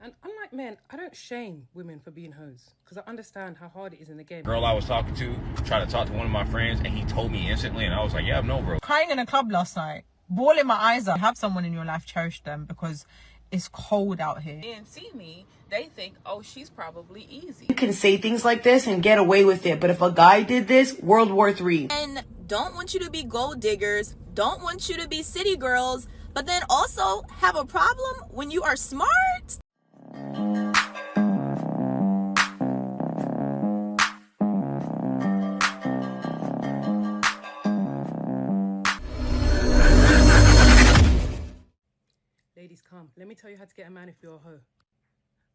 And unlike men, I don't shame women for being hoes because I understand how hard it is in the game. Girl I was talking to tried to talk to one of my friends and he told me instantly and I was like, yeah, no, bro. Crying in a club last night, bawling my eyes out. Have someone in your life, cherish them because it's cold out here. And see me, they think, oh, she's probably easy. You can say things like this and get away with it, but if a guy did this, World War III. And don't want you to be gold diggers, don't want you to be city girls, but then also have a problem when you are smart. Ladies, come. Let me tell you how to get a man if you're a hoe.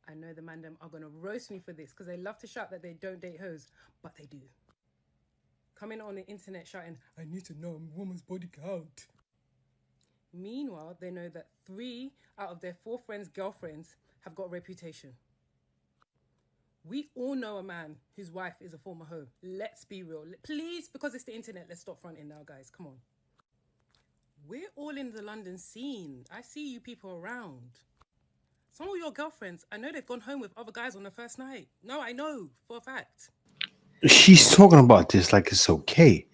I know the man them are going to roast me for this because they love to shout that they don't date hoes, but they do. Coming on the internet shouting, I need to know a woman's body count. Meanwhile, they know that 3 out of their 4 friends' girlfriends have got a reputation. We all know a man whose wife is a former hoe. Let's be real. Please, because it's the internet, let's stop fronting now, guys. Come on. We're all in the London scene. I see you people around. Some of your girlfriends, I know they've gone home with other guys on the first night. No, I know for a fact. She's talking about this like it's okay.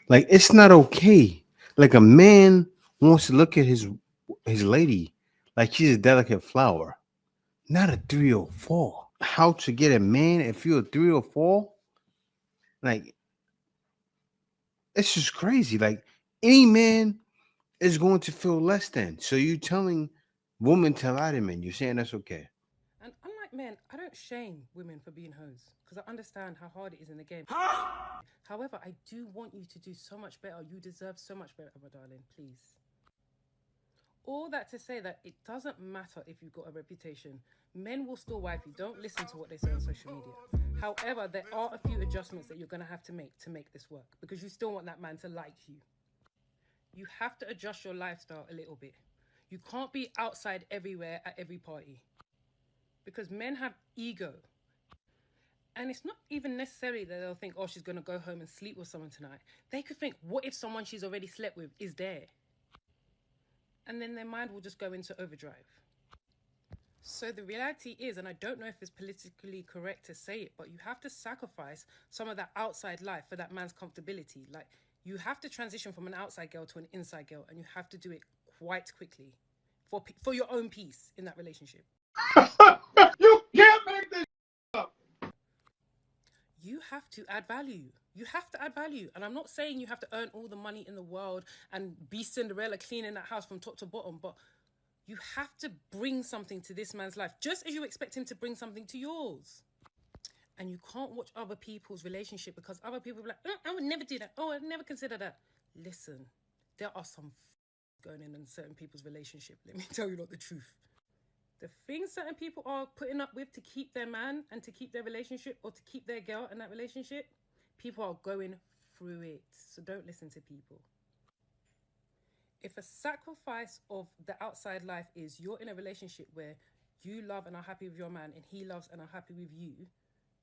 Like it's not okay. Like a man wants to look at his lady like she's a delicate flower, not a 304. How to get a man if you're a 304? Like it's just crazy. Like any man is going to feel less than. So you telling women to lie to men, you're saying that's okay. And unlike men, I don't shame women for being hoes because I understand how hard it is in the game. However, I do want you to do so much better. You deserve so much better, my darling, please. All that to say that it doesn't matter if you've got a reputation. Men will still wife you. Don't listen to what they say on social media. However, there are a few adjustments that you're going to have to make this work because you still want that man to like you. You have to adjust your lifestyle a little bit. You can't be outside everywhere at every party because men have ego. And it's not even necessarily that they'll think, oh, she's going to go home and sleep with someone tonight. They could think, what if someone she's already slept with is there? And then their mind will just go into overdrive. So the reality is, and I don't know if it's politically correct to say it, but you have to sacrifice some of that outside life for that man's comfortability. Like, you have to transition from an outside girl to an inside girl, and you have to do it quite quickly for your own peace in that relationship. You can't make this up. You have to add value. You have to add value. And I'm not saying you have to earn all the money in the world and be Cinderella cleaning that house from top to bottom, but you have to bring something to this man's life, just as you expect him to bring something to yours. And you can't watch other people's relationship because other people are like, I would never do that. Oh, I'd never consider that. Listen, there are some going in certain people's relationship. Let me tell you not the truth. The things certain people are putting up with to keep their man and to keep their relationship or to keep their girl in that relationship, people are going through it. So don't listen to people. If a sacrifice of the outside life is you're in a relationship where you love and are happy with your man and he loves and are happy with you,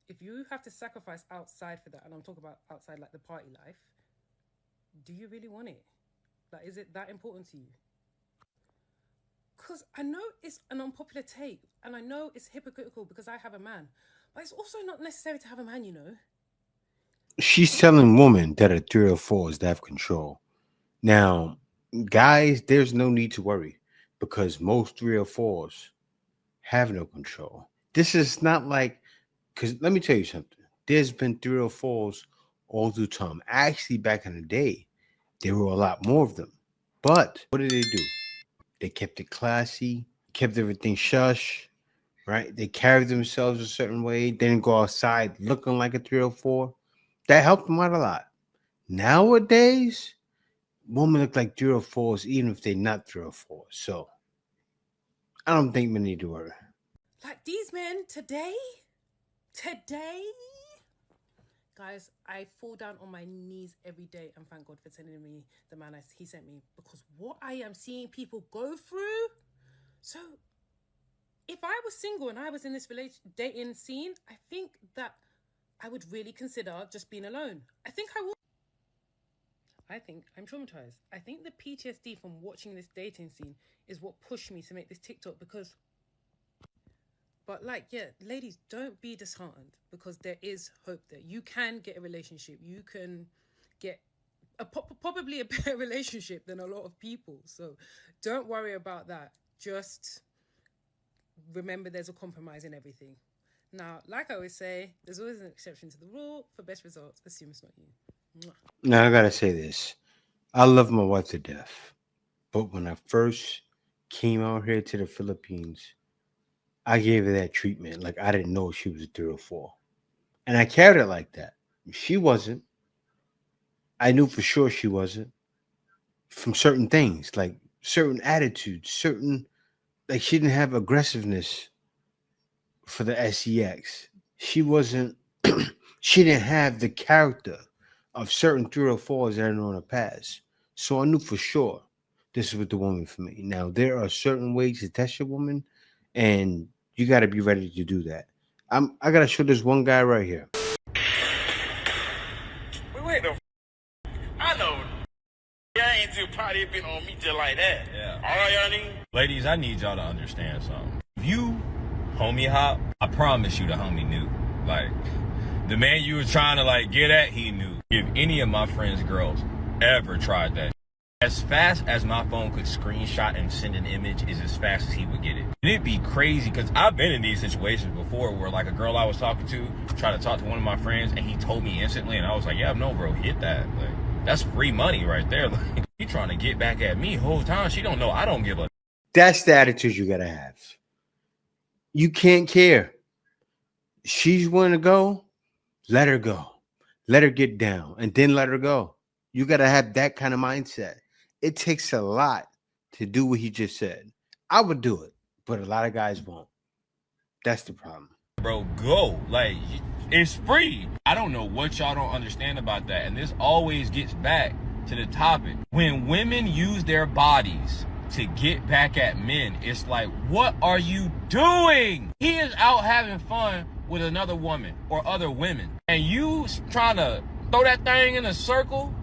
if you have to sacrifice outside for that, and I'm talking about outside like the party life, do you really want it? Like, is it that important to you? Because I know it's an unpopular take and I know it's hypocritical because I have a man, but it's also not necessary to have a man, you know. She's telling women that a 304 is to have control. Now, guys, there's no need to worry because most 304s have no control. This is not like, because let me tell you something. There's been 304s all through time. Actually, back in the day, there were a lot more of them. But what did they do? They kept it classy, kept everything shush, right? They carried themselves a certain way. They didn't go outside looking like a 304. That helped them out a lot. Nowadays, women look like 304s, even if they're not 304s. So I don't think we need to worry. Like these men today, guys, I fall down on my knees every day and thank God for sending me the man he sent me, because what I am seeing people go through. So if I was single and I was in this dating scene, I think that I would really consider just being alone. I think I would. I think I'm traumatized. I think the PTSD from watching this dating scene is what pushed me to make this TikTok, because But like, yeah, ladies, don't be disheartened, because there is hope there. You can get a relationship. You can get probably a better relationship than a lot of people. So don't worry about that. Just remember there's a compromise in everything. Now, like I always say, there's always an exception to the rule. For best results, assume it's not you. Now I gotta say this. I love my wife to death. But when I first came out here to the Philippines, I gave her that treatment like I didn't know she was a 304. And I carried it like that. She wasn't. I knew for sure she wasn't. From certain things, like certain attitudes, like she didn't have aggressiveness for the sex. She wasn't, she didn't have the character of certain 304s that I know in the past. So I knew for sure this was the woman for me. Now, there are certain ways to test your woman, and you got to be ready to do that. I got to show this one guy right here. Wait, I know. Y'all ain't too probably been on me just like that. Yeah. All right, y'all need. Ladies, I need y'all to understand something. If you homie hop, I promise you the homie knew. Like, the man you were trying to like get at, he knew. If any of my friends' girls ever tried that, as fast as my phone could screenshot and send an image is as fast as he would get it. And it'd be crazy because I've been in these situations before where like a girl I was talking to tried to talk to one of my friends and he told me instantly and I was like, yeah, no, bro, hit that. Like, that's free money right there. Like, he trying to get back at me the whole time. She don't know I don't give a. That's the attitude you got to have. You can't care. She's want to go, let her go. Let her get down and then let her go. You got to have that kind of mindset. It takes a lot to do what he just said. I would do it, but a lot of guys won't. That's the problem. Bro, go. Like, it's free. I don't know what y'all don't understand about that. And this always gets back to the topic. When women use their bodies to get back at men, it's like, what are you doing? He is out having fun with another woman or other women. And you trying to throw that thing in a circle?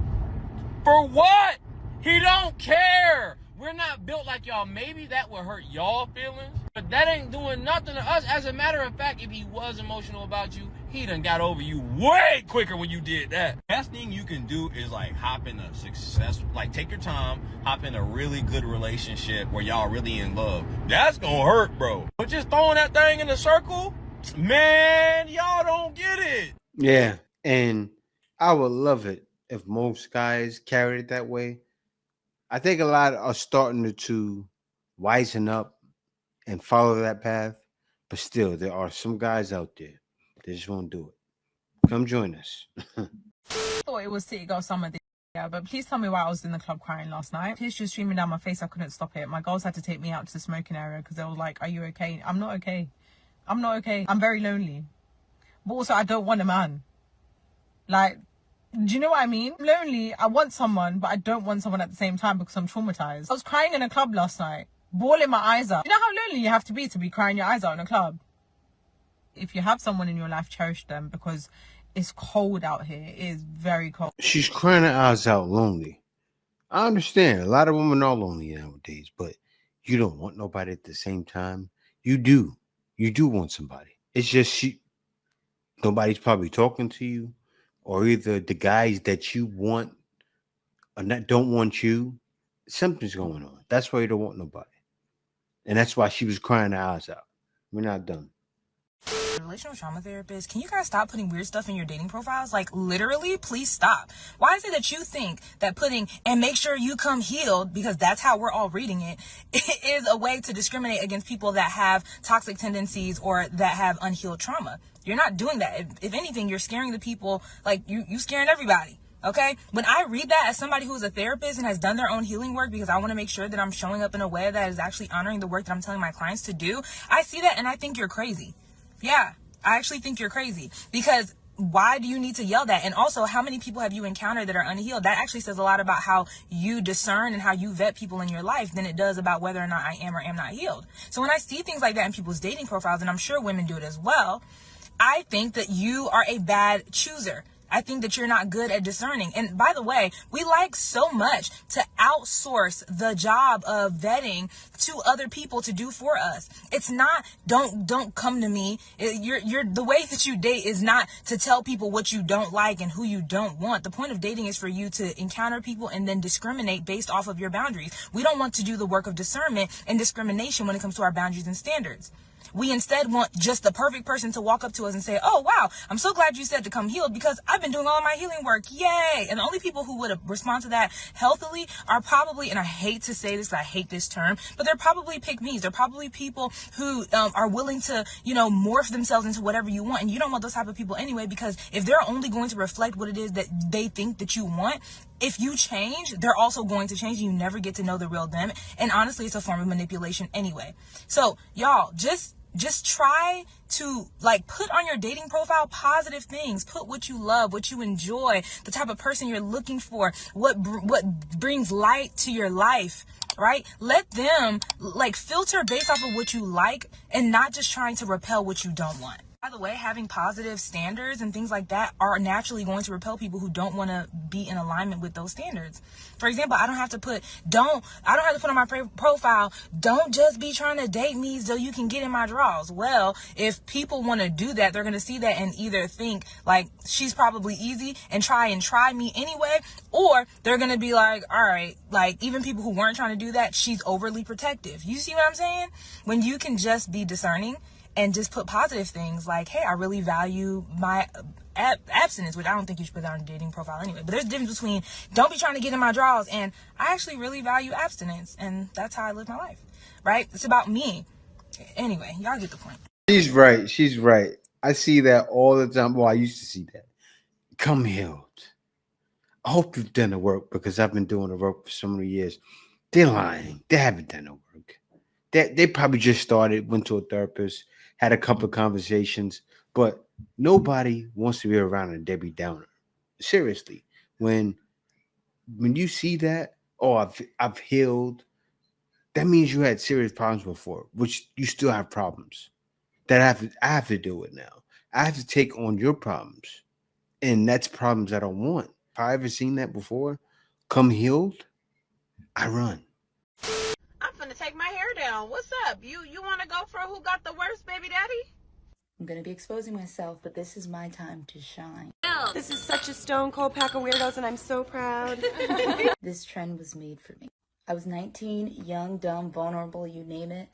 For what? He don't care. We're not built like y'all. Maybe that would hurt y'all feelings, but that ain't doing nothing to us. As a matter of fact, if he was emotional about you, he done got over you way quicker when you did that. Best thing you can do is like hop in a successful, like take your time, hop in a really good relationship where y'all really in love. That's gonna hurt, bro. But just throwing that thing in a circle, man, y'all don't get it. Yeah, and I would love it if most guys carried it that way. I think a lot are starting to wisen up and follow that path, but still, there are some guys out there that just won't do it. Come join us. I thought it was City Girl Summer this year, but please tell me why I was in the club crying last night. Tears just streaming down my face. I couldn't stop it. My girls had to take me out to the smoking area because they were like, "Are you okay?" I'm not okay. I'm not okay. I'm very lonely, but also I don't want a man. Like, do you know what I mean? I'm lonely. I want someone, but I don't want someone at the same time because I'm traumatized. I was crying in a club last night, bawling my eyes out. You know how lonely you have to be crying your eyes out in a club? If you have someone in your life, cherish them because it's cold out here. It is very cold. She's crying her eyes out lonely. I understand. A lot of women are lonely nowadays, but you don't want nobody at the same time. You do. You do want somebody. It's just nobody's probably talking to you. Or either the guys that you want or not don't want you, something's going on. That's why you don't want nobody. And that's why she was crying her eyes out. We're not done. Relational trauma therapist, can you guys stop putting weird stuff in your dating profiles? Like, literally, please stop. Why is it that you think that putting and make sure you come healed, because that's how we're all reading it, is a way to discriminate against people that have toxic tendencies or that have unhealed trauma? You're not doing that. If anything, you're scaring the people, like you scaring everybody. Okay? When I read that as somebody who is a therapist and has done their own healing work, because I want to make sure that I'm showing up in a way that is actually honoring the work that I'm telling my clients to do, I see that and I think you're crazy. Yeah, I actually think you're crazy, because why do you need to yell that? And also, how many people have you encountered that are unhealed? That actually says a lot about how you discern and how you vet people in your life than it does about whether or not I am or am not healed. So when I see things like that in people's dating profiles, and I'm sure women do it as well, I think that you are a bad chooser. I think that you're not good at discerning. And by the way, we like so much to outsource the job of vetting to other people to do for us. It's not, don't come to me. You're the way that you date is not to tell people what you don't like and who you don't want. The point of dating is for you to encounter people and then discriminate based off of your boundaries. We don't want to do the work of discernment and discrimination when it comes to our boundaries and standards. We instead want just the perfect person to walk up to us and say, oh, wow, I'm so glad you said to come healed because I've been doing all my healing work. Yay. And the only people who would respond to that healthily are probably, and I hate to say this, I hate this term, but they're probably pick-me's. They're probably people who are willing to, morph themselves into whatever you want. And you don't want those type of people anyway, because if they're only going to reflect what it is that they think that you want, if you change, they're also going to change and you never get to know the real them. And honestly, it's a form of manipulation anyway. So y'all, just try to put on your dating profile positive things. Put what you love, what you enjoy, the type of person you're looking for, what brings light to your life, right? Let them filter based off of what you like and not just trying to repel what you don't want. By the way, having positive standards and things like that are naturally going to repel people who don't want to be in alignment with those standards. For example, I don't have to put on my profile, don't just be trying to date me so you can get in my drawers. Well, if people want to do that, they're going to see that and either think she's probably easy and try me anyway, or they're going to be like, all right, even people who weren't trying to do that, she's overly protective. You see what I'm saying? When you can just be discerning and just put positive things like, hey, I really value my abstinence, which I don't think you should put that on a dating profile anyway. But there's a difference between don't be trying to get in my drawers and I actually really value abstinence. And that's how I live my life, right? It's about me. Anyway, y'all get the point. She's right. She's right. I see that all the time. Well, I used to see that. Come healed. I hope you've done the work because I've been doing the work for so many years. They're lying. They haven't done the work. They probably just started, went to a therapist, had a couple of conversations, but nobody wants to be around a Debbie Downer. Seriously, when you see that, oh, I've healed, that means you had serious problems before, which you still have problems that I have to deal with now. I have to take on your problems, and that's problems I don't want. If I ever seen that before, come healed, I run. I'm finna take my hair down. What's up? You want to go for who got the worst baby daddy? I'm gonna be exposing myself, but this is my time to shine. This is such a stone cold pack of weirdos, and I'm so proud. This trend was made for me. I was 19, young, dumb, vulnerable, you name it.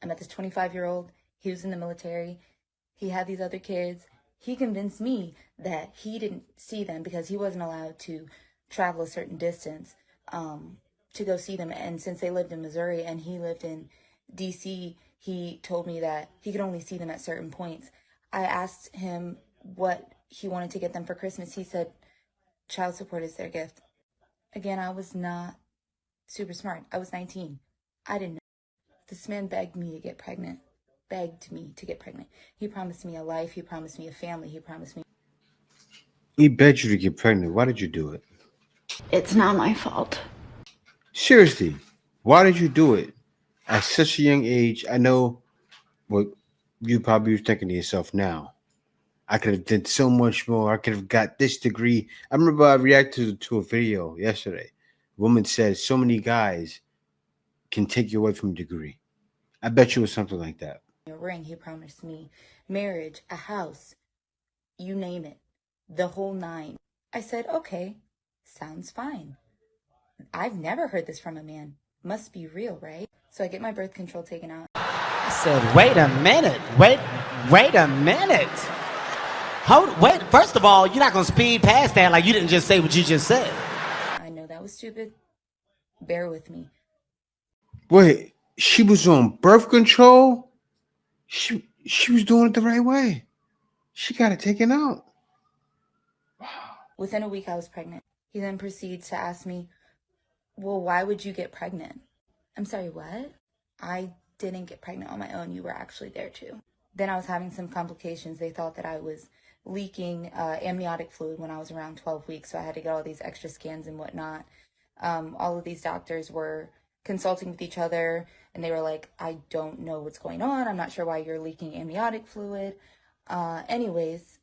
I met this 25-year-old. He was in the military. He had these other kids. He convinced me that he didn't see them because he wasn't allowed to travel a certain distance to go see them. And since they lived in Missouri and he lived in DC, he told me that he could only see them at certain points. I asked him what he wanted to get them for Christmas. He said child support is their gift. Again, I was not super smart. I was 19. I didn't know. This man begged me to get pregnant. Begged me to get pregnant. He promised me a life. He promised me a family. He promised me. He begged you to get pregnant. Why did you do it? It's not my fault. Seriously, why did you do it at such a young age? I know what you probably are thinking to yourself now. I could have done so much more. I could have got this degree. I remember I reacted to a video yesterday. A woman said so many guys can take you away from a degree. I bet you it was something like that. A ring. He promised me marriage, a house, you name it, the whole nine. I said, okay, sounds fine. I've never heard this from a man. Must be real, right? So I get my birth control taken out. I said, wait a minute. Wait a minute. Wait, first of all, you're not going to speed past that like you didn't just say what you just said. I know that was stupid. Bear with me. Wait, she was on birth control? She was doing it the right way. She got it taken out. Within a week, I was pregnant. He then proceeds to ask me, well, why would you get pregnant? I'm sorry, what? I didn't get pregnant on my own. You were actually there too. Then I was having some complications. They thought that I was leaking amniotic fluid when I was around 12 weeks. So I had to get all these extra scans and whatnot. All of these doctors were consulting with each other and they were like, I don't know what's going on. I'm not sure why you're leaking amniotic fluid. Anyways,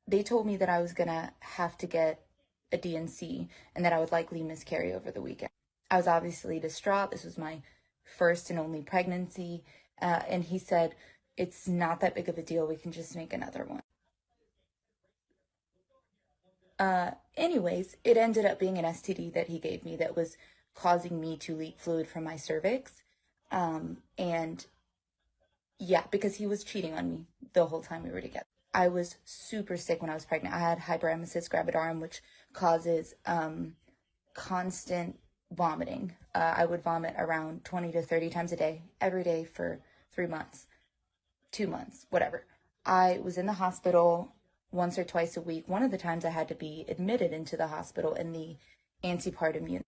They told me that I was gonna have to get a DNC and that I would likely miscarry over the weekend. I was obviously distraught. This was my first and only pregnancy. And he said, it's not that big of a deal. We can just make another one. Anyways, it ended up being an STD that he gave me that was causing me to leak fluid from my cervix. And yeah, because he was cheating on me the whole time we were together. I was super sick when I was pregnant. I had hyperemesis gravidarum, which causes constant vomiting. I would vomit around 20 to 30 times a day, every day for 3 months, 2 months, whatever. I was in the hospital once or twice a week. One of the times I had to be admitted into the hospital in the antepartum unit.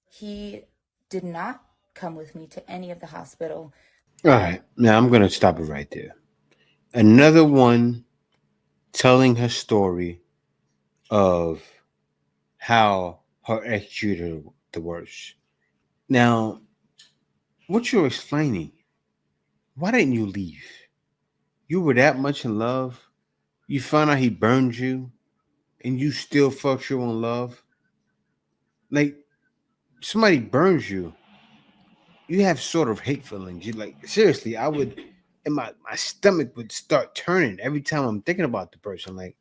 He did not come with me to any of the hospital. All right. Now I'm going to stop it right there. Another one telling her story of how her ex treated her the worst. Now, what you're explaining, why didn't you leave? You were that much in love. You found out he burned you and you still fucked your own love. Like, somebody burns you, you have sort of hate feelings. You like, seriously, I would, and my stomach would start turning every time I'm thinking about the person. Like,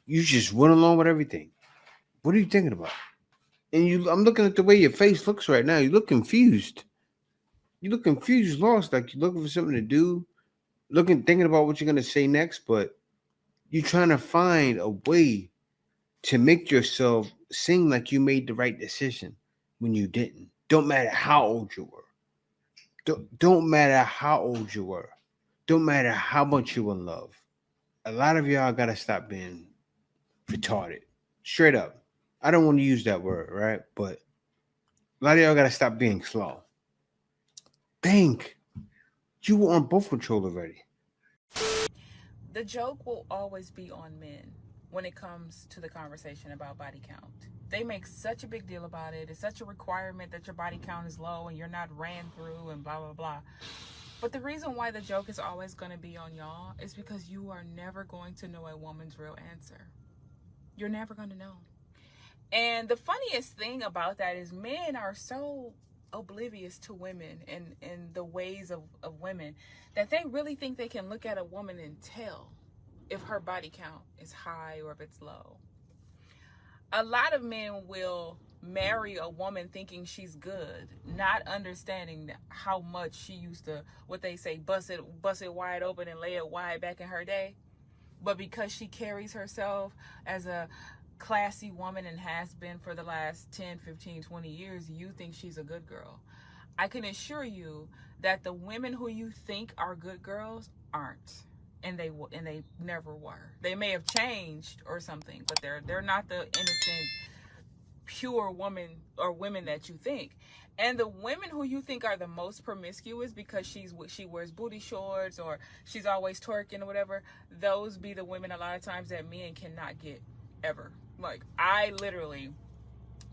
you just went along with everything. What are you thinking about? And I'm looking at the way your face looks right now. You look confused. You look confused, lost, like you're looking for something to do, thinking about what you're gonna say next, but you're trying to find a way to make yourself seem like you made the right decision when you didn't. Don't matter how old you were. Don't matter how old you were. Don't matter how much you were in love. A lot of y'all gotta stop being retarded. Straight up. I don't want to use that word, right? But a lot of y'all gotta stop being slow. Think. You were on birth control already. The joke will always be on men when it comes to the conversation about body count. They make such a big deal about it. It's such a requirement that your body count is low and you're not ran through and blah, blah, blah. But the reason why the joke is always going to be on y'all is because you are never going to know a woman's real answer. You're never going to know. And the funniest thing about that is men are so oblivious to women and the ways of women that they really think they can look at a woman and tell if her body count is high or if it's low. A lot of men will marry a woman thinking she's good, not understanding how much she used to, what they say, bust it wide open and lay it wide back in her day. But because she carries herself as a classy woman and has been for the last 10, 15, 20 years, you think she's a good girl. I can assure you that the women who you think are good girls aren't. And they never were. They may have changed or something, but they're not the innocent, pure woman or women that you think. And the women who you think are the most promiscuous because she wears booty shorts or she's always twerking or whatever, those be the women a lot of times that men cannot get ever. Like, I literally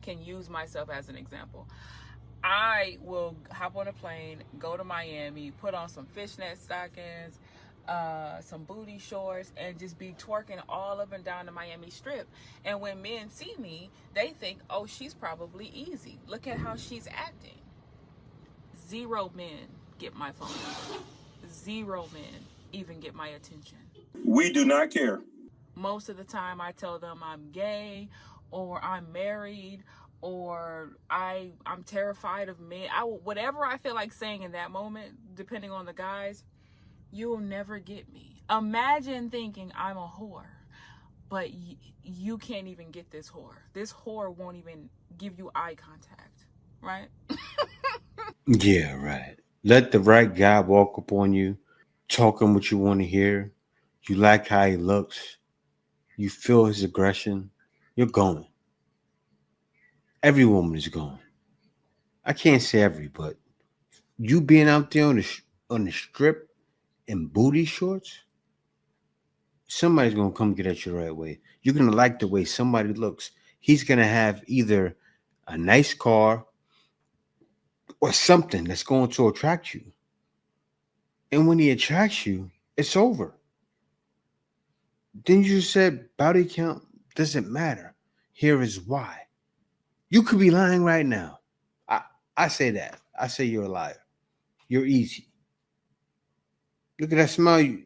can use myself as an example. I will hop on a plane, go to Miami, put on some fishnet stockings, some booty shorts, and just be twerking all up and down the Miami Strip. And when men see me, they think, oh, she's probably easy. Look at how she's acting. 0 men get my phone number. 0 men even get my attention. We do not care. Most of the time I tell them I'm gay or I'm married or I'm terrified of men. Whatever I feel like saying in that moment, depending on the guys, you'll never get me. Imagine thinking I'm a whore, but you can't even get this whore. This whore won't even give you eye contact, right? Yeah, right. Let the right guy walk up on you, talking what you want to hear. You like how he looks. You feel his aggression. You're going. Every woman is going. I can't say every, but you being out there on the strip in booty shorts, somebody's gonna come get at you the right way. You're gonna like the way somebody looks. He's gonna have either a nice car or something that's going to attract you. And when he attracts you, it's over. Then you said body count doesn't matter. Here is why. You could be lying right now. I say that. I say you're a liar. You're easy. Look at that smile.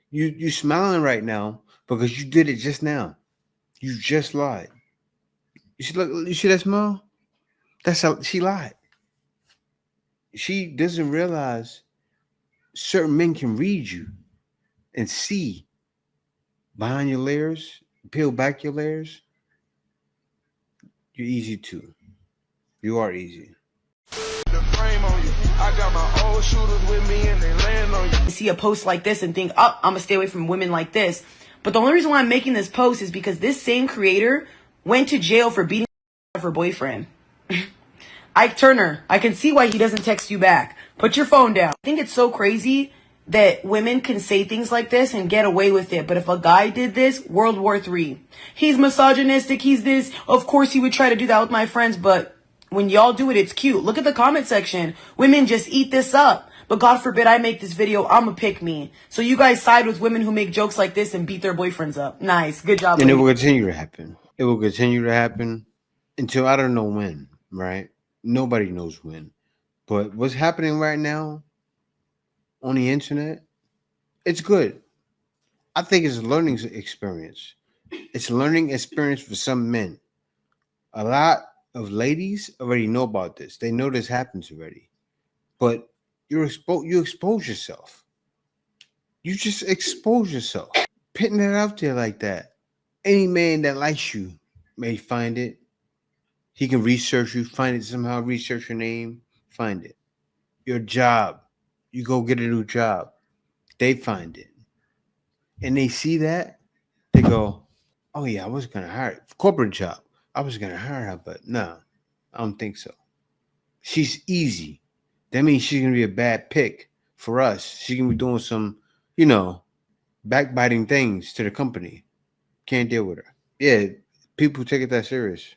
You smiling right now because you did it just now. You just lied. You see that smile? That's how she lied. She doesn't realize certain men can read you and see behind your layers, peel back your layers. You're easy too. You are easy. I got my old shooters with me and they land on you. See a post like this and think, oh, I'm gonna stay away from women like this. But the only reason why I'm making this post is because this same creator went to jail for beating her boyfriend. Ike Turner, I can see why he doesn't text you back. Put your phone down. I think it's so crazy that women can say things like this and get away with it. But if a guy did this, World War III. He's misogynistic, he's this. Of course he would try to do that with my friends, but when y'all do it, it's cute. Look at the comment section. Women just eat this up. But God forbid I make this video, I'ma pick me. So you guys side with women who make jokes like this and beat their boyfriends up. Nice. Good job. And it will continue to happen. It will continue to happen until I don't know when, right? Nobody knows when. But what's happening right now on the internet, it's good. I think it's a learning experience. It's a learning experience for some men. A lot of ladies already know about this. They know this happens already. But you expose yourself. You just expose yourself. Putting it out there like that. Any man that likes you may find it. He can research you, find it somehow, research your name, find it. Your job. You go get a new job. They find it. And they see that. They go, oh yeah, I was going to hire her. Corporate job. I was going to hire her, but no, I don't think so. She's easy. That means she's going to be a bad pick for us. She's going to be doing some, backbiting things to the company. Can't deal with her. Yeah, people take it that serious.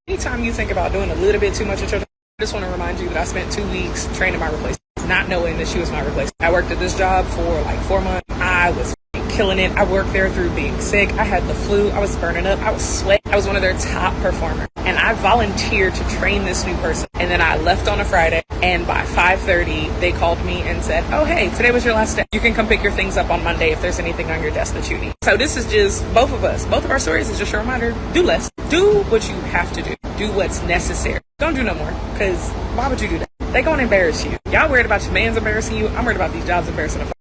Anytime you think about doing a little bit too much of children, I just want to remind you that I spent 2 weeks training my replacement, not knowing that she was my replacement. I worked at this job for like 4 months. I was killing it. I worked there through being sick. I had the flu. I was burning up. I was sweating. I was one of their top performers. And I volunteered to train this new person. And then I left on a Friday. And by 5:30, they called me and said, oh, hey, today was your last day. You can come pick your things up on Monday if there's anything on your desk that you need. So this is just both of us. Both of our stories is just a reminder. Do less. Do what you have to do. Do what's necessary. Don't do no more. Because why would you do that? They gonna embarrass you. Y'all worried about your man's embarrassing you. I'm worried about these jobs embarrassing them.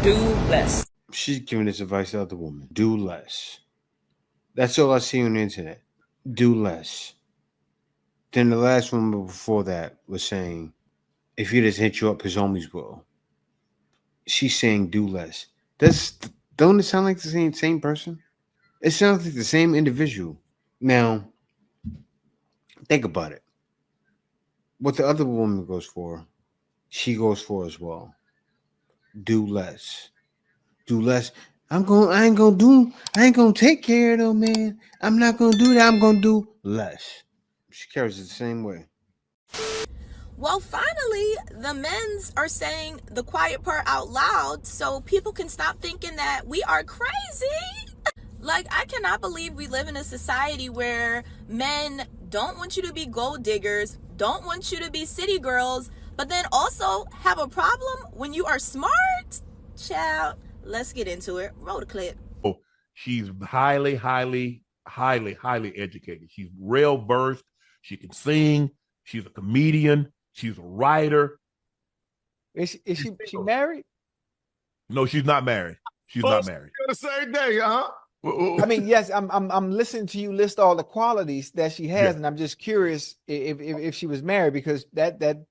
Do less. She's giving this advice to other women. Do less. That's all I see on the internet. Do less. Then the last woman before that was saying, if he doesn't hit you up, his homies will. She's saying do less. Don't it sound like the same person? It sounds like the same individual. Now, think about it. What the other woman goes for, she goes for as well. Do less. Do less. I ain't gonna take care of no man. I'm not gonna do that. I'm gonna do less. She carries it the same way. Well, finally, the men's are saying the quiet part out loud so people can stop thinking that we are crazy. Like, I cannot believe we live in a society where men don't want you to be gold diggers, don't want you to be city girls, but then also have a problem when you are smart. Child, let's get into it. Roll the clip. Oh, she's highly educated. She's real versed. She can sing. She's a comedian. She's a writer. Is she married? No, she's not married. She's not married. The same day, huh? I mean, yes, I'm listening to you list all the qualities that she has, and I'm just curious if she was married, because that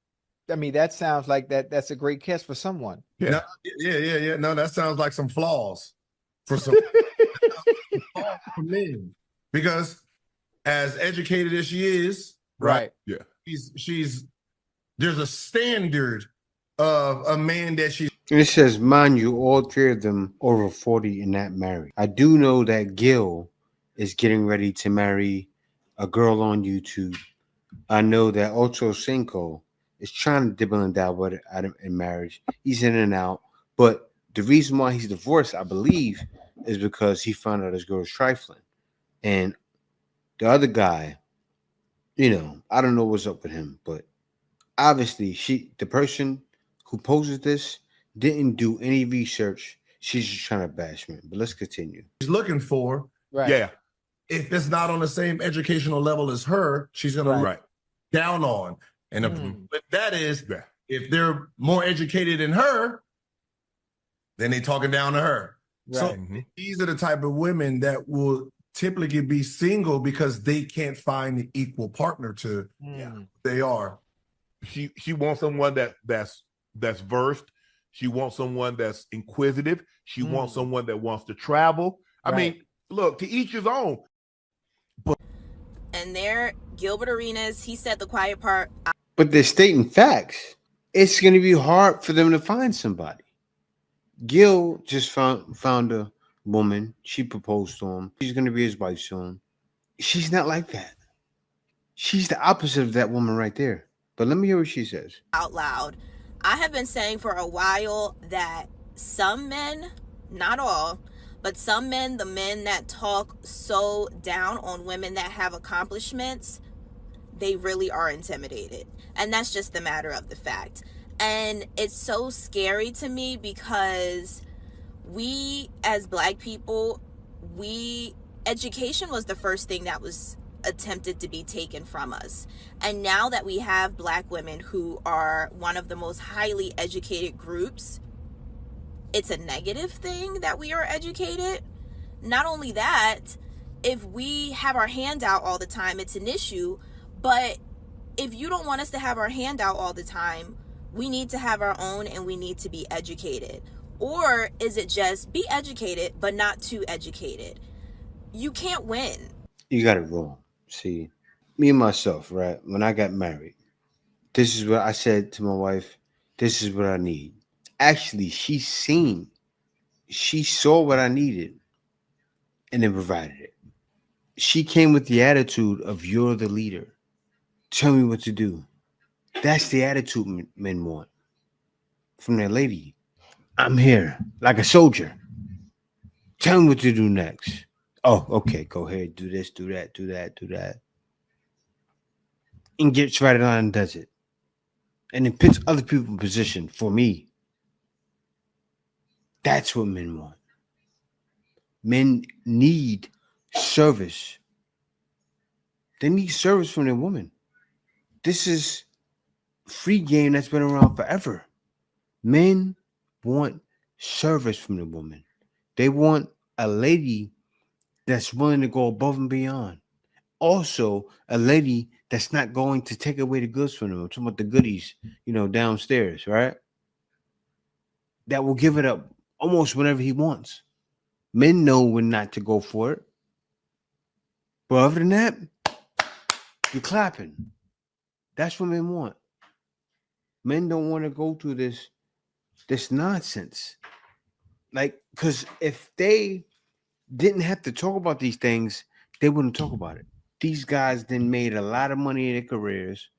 sounds like that's a great catch for someone. Yeah. No, that sounds like some flaws for some for men, because as educated as she is, right? Yeah, she's there's a standard of a man that she's. And it says, mind you, all three of them over 40 and not married. I do know that Gil is getting ready to marry a girl on YouTube. I know that Ocho Cinco is trying to dibble and dabble in marriage. He's in and out. But the reason why he's divorced, I believe, is because he found out his girl was trifling. And the other guy, you know, I don't know what's up with him, but obviously the person who posted this didn't do any research. She's just trying to bash me. But let's continue. She's looking for, Right. Yeah. if it's not on the same educational level as her, she's going to look down on. And but that is, if they're more educated than her, then they talking down to her. So these are the type of women that will typically be single because they can't find the equal partner to they are. She wants someone that's versed. She wants someone that's inquisitive. She wants someone that wants to travel. I mean, look, to each his own. And there, Gilbert Arenas, he said the quiet part. But they're stating facts. It's going to be hard for them to find somebody. Gil just found a woman. She proposed to him. She's going to be his wife soon. She's not like that. She's the opposite of that woman right there. But let me hear what she says. Out loud. I have been saying for a while that some men, not all, but some men, the men that talk so down on women that have accomplishments, they really are intimidated. And that's just the matter of the fact. And it's so scary to me because we as Black people, education was the first thing that was attempted to be taken from us. And now that we have Black women who are one of the most highly educated groups, it's a negative thing that we are educated. Not only that, if we have our hand out all the time, it's an issue. But if you don't want us to have our hand out all the time, we need to have our own and we need to be educated. Or is it just be educated, but not too educated? You can't win. You got it wrong. See, me and myself, right? When I got married, this is what I said to my wife. This is what I need. Actually, she saw what I needed and then provided it. She came with the attitude of you're the leader. Tell me what to do. That's the attitude men want from their lady. I'm here like a soldier. Tell me what to do next. Oh, okay, go ahead. Do this, do that, do that, do that. And gets right on and does it. And then puts other people in position for me. That's what men want. Men need service. They need service from their woman. This is free game that's been around forever. Men want service from the woman. They want a lady that's willing to go above and beyond. Also, a lady that's not going to take away the goods from them. I'm talking about the goodies, downstairs, right? That will give it up almost whenever he wants. Men know when not to go for it. But other than that, you're clapping. That's what men want. Men don't want to go through this nonsense. Like, because if they didn't have to talk about these things, they wouldn't talk about it. These guys then made a lot of money in their careers,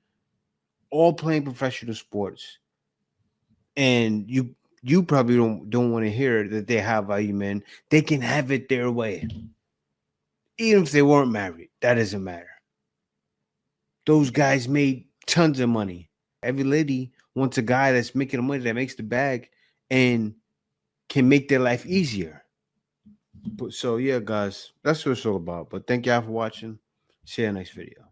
all playing professional sports. And you probably don't want to hear that they have value men. They can have it their way. Even if they weren't married, that doesn't matter. Those guys made tons of money. Every lady wants a guy that's making the money, that makes the bag and can make their life easier. But so yeah, guys, that's what it's all about. But thank y'all for watching. See you next video.